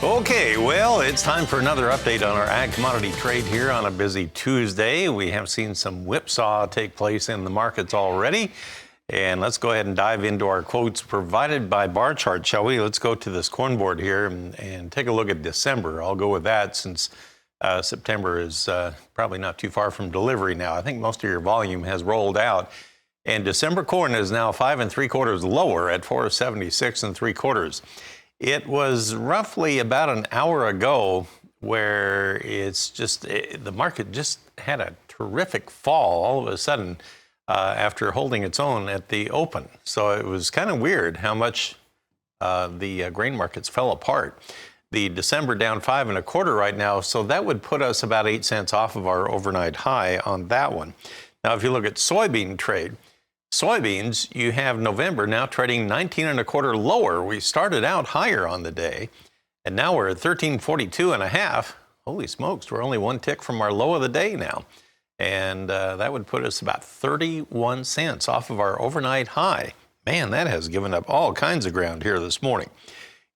Okay, well, it's time for another update on our ag commodity trade here on a busy Tuesday. We have seen some whipsaw take place in the markets already. And let's go ahead and dive into our quotes provided by bar chart, shall we? Let's go to this corn board here and take a look at December. I'll go with that since September is probably not too far from delivery now. I think most of your volume has rolled out. And December corn is now 5 3/4 lower at 476 3/4. It was roughly about an hour ago where the market just had a terrific fall all of a sudden after holding its own at the open. So it was kind of weird how much the grain markets fell apart. The December down 5 1/4 right now, so that would put us about 8 cents off of our overnight high on that one. Now, if you look at soybean trade, soybeans, you have November now trading 19 1/4 lower. We started out higher on the day, and now we're at 13.42 1/2. Holy smokes, we're only one tick from our low of the day now. And that would put us about 31 cents off of our overnight high. Man, that has given up all kinds of ground here this morning.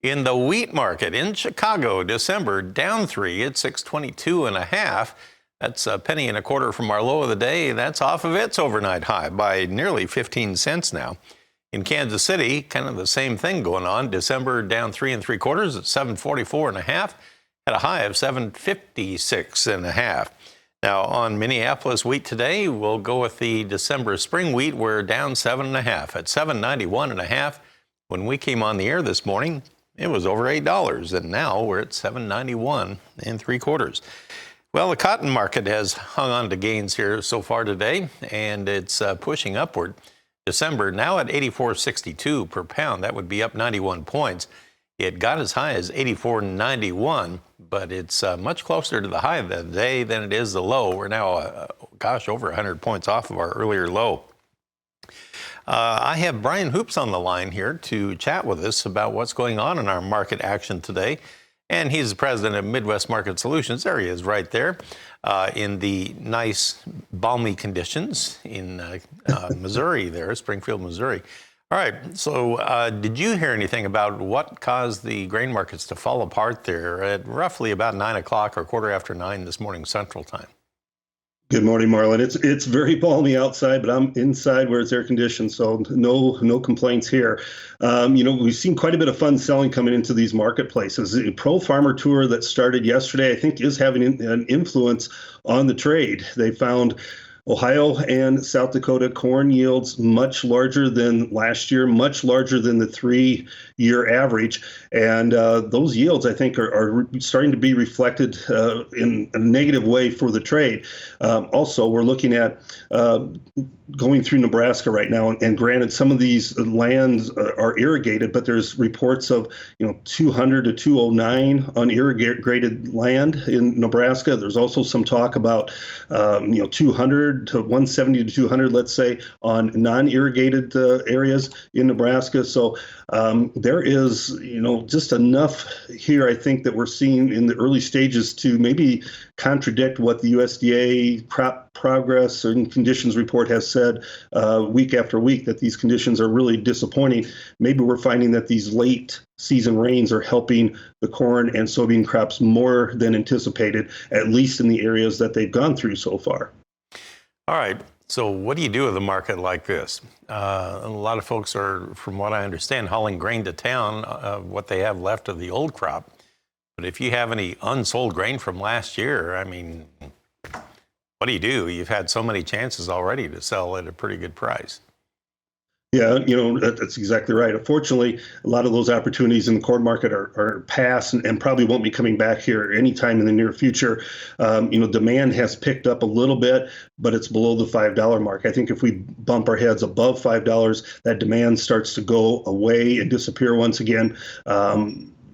In the wheat market in Chicago, December down 3 at 622 1/2. That's a penny and a quarter from our low of the day. That's off of its overnight high by nearly 15 cents now. In Kansas City, kind of the same thing going on. December down 3 3/4 at 744 1/2. Had a high of 756 1/2. Now on Minneapolis wheat today, we'll go with the December spring wheat. We're down 7 1/2 at 791 1/2. When we came on the air this morning, it was over $8, and now we're at 791 3/4. Well, the cotton market has hung on to gains here so far today, and it's pushing upward. December now at 84.62 per pound. That would be up 91 points. It got as high as 84.91, but it's much closer to the high of the day than it is the low. We're now, over 100 points off of our earlier low. I have Brian Hoops on the line here to chat with us about what's going on in our market action today. And he's the president of Midwest Market Solutions. There he is right there in the nice, balmy conditions in Missouri there, Springfield, Missouri. All right, so did you hear anything about what caused the grain markets to fall apart there at roughly about 9 o'clock or 9:15 this morning Central Time? Good morning, Marlon. It's very balmy outside, but I'm inside where it's air conditioned, so no complaints here. We've seen quite a bit of fun selling coming into these marketplaces. The Pro Farmer Tour that started yesterday, I think, is having an influence on the trade. They found Ohio and South Dakota corn yields much larger than last year, much larger than the 3-year average. And those yields, I think, are starting to be reflected in a negative way for the trade. Also, we're looking at going through Nebraska right now. And granted, some of these lands are irrigated, but there's reports of 200 to 209 on irrigated land in Nebraska. There's also some talk about 200 to 170 to 200, let's say, on non-irrigated areas in Nebraska. So there is, just enough here, I think, that we're seeing in the early stages to maybe contradict what the USDA crop progress and conditions report has said week after week, that these conditions are really disappointing. Maybe we're finding that these late season rains are helping the corn and soybean crops more than anticipated, at least in the areas that they've gone through so far. All right. So what do you do with a market like this? A lot of folks are, from what I understand, hauling grain to town, what they have left of the old crop. But if you have any unsold grain from last year, I mean, what do? You've had so many chances already to sell at a pretty good price. Yeah, that's exactly right. Unfortunately, a lot of those opportunities in the corn market are past and probably won't be coming back here anytime in the near future. Demand has picked up a little bit, but it's below the $5 mark. I think if we bump our heads above $5, that demand starts to go away and disappear once again.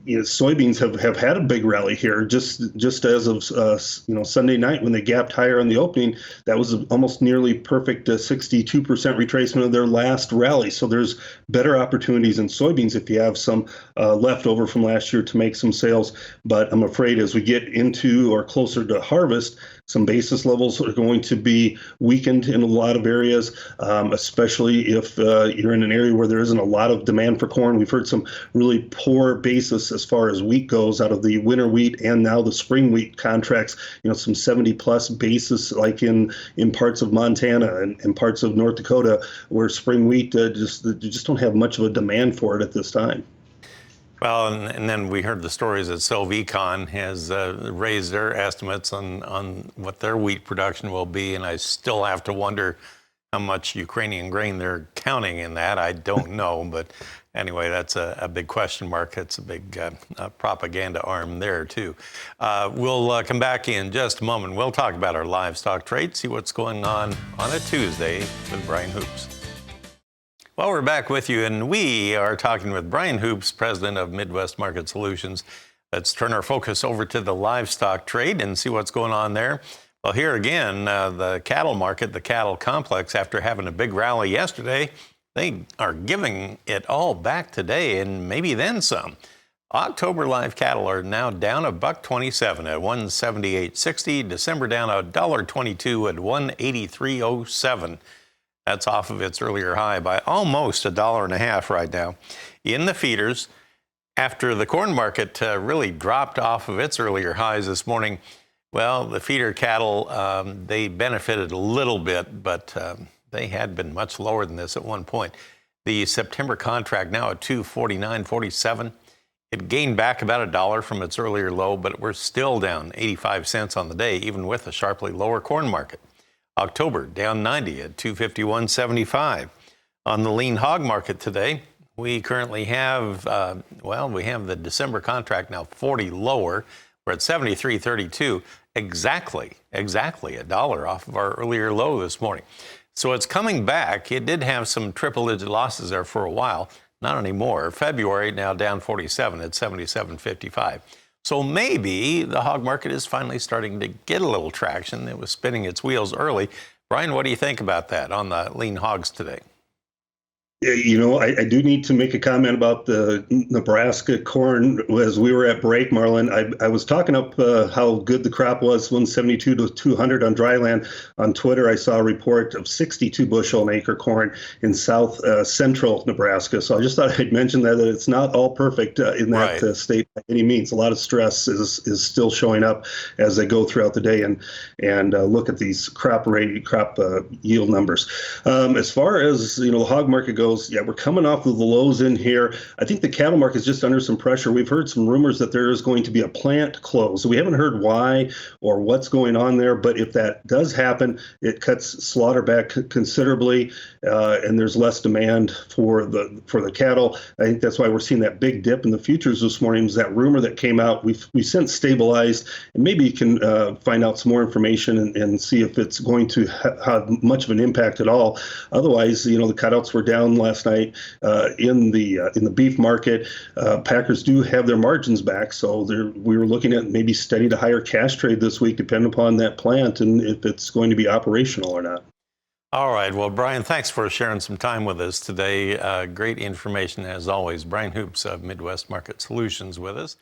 Soybeans have had a big rally here just as of Sunday night when they gapped higher on the opening. That was almost nearly perfect 62% retracement of their last rally. So there's better opportunities in soybeans if you have some left over from last year to make some sales. But I'm afraid as we get into or closer to harvest, some basis levels are going to be weakened in a lot of areas, especially if you're in an area where there isn't a lot of demand for corn. We've heard some really poor basis as far as wheat goes out of the winter wheat and now the spring wheat contracts, some 70 plus basis like in parts of Montana and parts of North Dakota where spring wheat just don't have much of a demand for it at this time. Well, and then we heard the stories that Silvecon has raised their estimates on what their wheat production will be, and I still have to wonder how much Ukrainian grain they're counting in that. I don't know, but anyway, that's a big question mark. It's a big propaganda arm there, too. We'll come back in just a moment. We'll talk about our livestock trade, see what's going on a Tuesday with Brian Hoops. Well, we're back with you, and we are talking with Brian Hoops, president of Midwest Market Solutions. Let's turn our focus over to the livestock trade and see what's going on there. Well, here again, the cattle market, the cattle complex, after having a big rally yesterday, they are giving it all back today and maybe then some. October live cattle are now down $1.27 at $178.60. December down $1.22 at $183.07. That's off of its earlier high by almost $1.50 right now. In the feeders, after the corn market really dropped off of its earlier highs this morning, well, the feeder cattle, they benefited a little bit, but they had been much lower than this at one point. The September contract now at $249.47. It gained back about $1 from its earlier low, but we're still down 85 cents on the day, even with a sharply lower corn market. October down 90 at 251.75. On the lean hog market today, we currently have, we have the December contract now 40 lower. We're at 73.32, exactly $1 off of our earlier low this morning. So it's coming back. It did have some triple-digit losses there for a while, not anymore. February now down 47 at 77.55. So maybe the hog market is finally starting to get a little traction. It was spinning its wheels early. Brian, what do you think about that on the lean hogs today? I do need to make a comment about the Nebraska corn. As we were at break, Marlon, I was talking up how good the crop was, 172 to 200 on dry land. On Twitter, I saw a report of 62 bushel an acre corn in south central Nebraska. So I just thought I'd mention that it's not all perfect in that state by any means. A lot of stress is still showing up as they go throughout the day and look at these crop yield numbers. As far as the hog market goes, we're coming off of the lows in here. I think the cattle market is just under some pressure. We've heard some rumors that there is going to be a plant close. We haven't heard why or what's going on there, but if that does happen, it cuts slaughter back considerably, and there's less demand for the cattle. I think that's why we're seeing that big dip in the futures this morning. Is that rumor that came out? We've since stabilized, and maybe you can find out some more information and see if it's going to have much of an impact at all. Otherwise, the cutouts were down last night in the beef market. Packers do have their margins back, so we were looking at maybe steady to higher cash trade this week, depending upon that plant and if it's going to be operational or not. All right. Well, Brian, thanks for sharing some time with us today. Great information as always. Brian Hoops of Midwest Market Solutions with us.